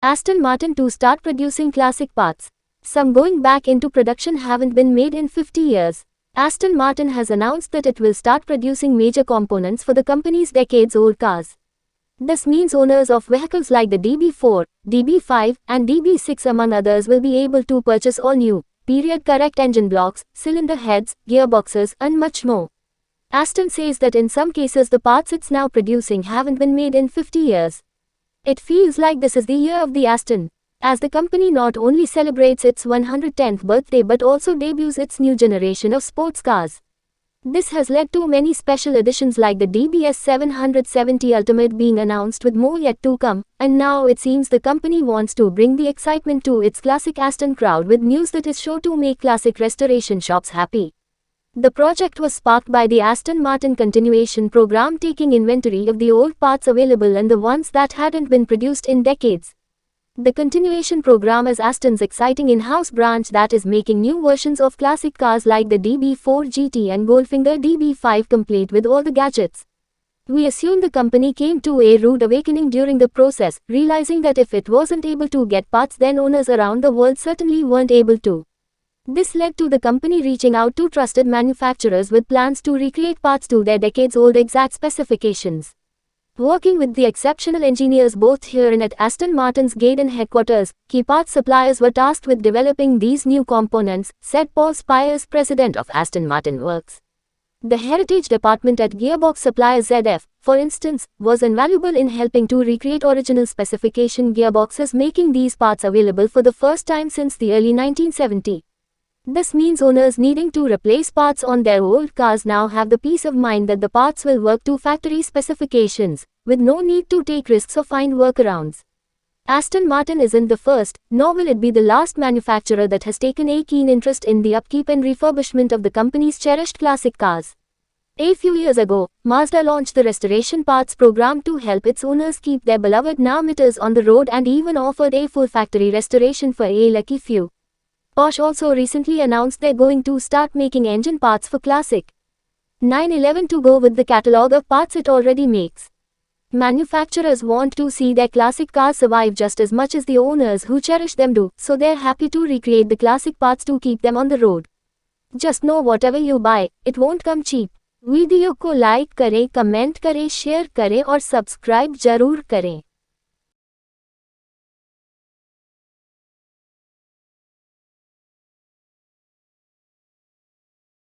Aston Martin to start producing classic parts. Some going back into production haven't been made in 50 years. Aston Martin has announced that it will start producing major components for the company's decades-old cars. This means owners of vehicles like the DB4, DB5, and DB6 among others will be able to purchase all new, period-correct engine blocks, cylinder heads, gearboxes, and much more. Aston says that in some cases the parts it's now producing haven't been made in 50 years. It feels like this is the year of the Aston, as the company not only celebrates its 110th birthday but also debuts its new generation of sports cars. This has led to many special editions like the DBS 770 Ultimate being announced with more yet to come, and now it seems the company wants to bring the excitement to its classic Aston crowd with news that is sure to make classic restoration shops happy. The project was sparked by the Aston Martin continuation program taking inventory of the old parts available and the ones that hadn't been produced in decades. The continuation program is Aston's exciting in-house branch that is making new versions of classic cars like the DB4 GT and Goldfinger DB5 complete with all the gadgets. We assume the company came to a rude awakening during the process, realizing that if it wasn't able to get parts then owners around the world certainly weren't able to. This led to the company reaching out to trusted manufacturers with plans to recreate parts to their decades-old exact specifications. Working with the exceptional engineers both here and at Aston Martin's Gaydon headquarters, key parts suppliers were tasked with developing these new components, said Paul Spires, president of Aston Martin Works. The heritage department at gearbox supplier ZF, for instance, was invaluable in helping to recreate original specification gearboxes, making these parts available for the first time since the early 1970s. This means owners needing to replace parts on their old cars now have the peace of mind that the parts will work to factory specifications, with no need to take risks or find workarounds. Aston Martin isn't the first, nor will it be the last manufacturer that has taken a keen interest in the upkeep and refurbishment of the company's cherished classic cars. A few years ago, Mazda launched the Restoration Parts program to help its owners keep their beloved Narmitas on the road and even offered a full factory restoration for a lucky few. Porsche also recently announced they're going to start making engine parts for classic 911 to go with the catalog of parts it already makes. Manufacturers want to see their classic cars survive just as much as the owners who cherish them do, so they're happy to recreate the classic parts to keep them on the road. Just know whatever you buy, it won't come cheap. Video को like करें, comment करें, share करें और subscribe जरूर करें।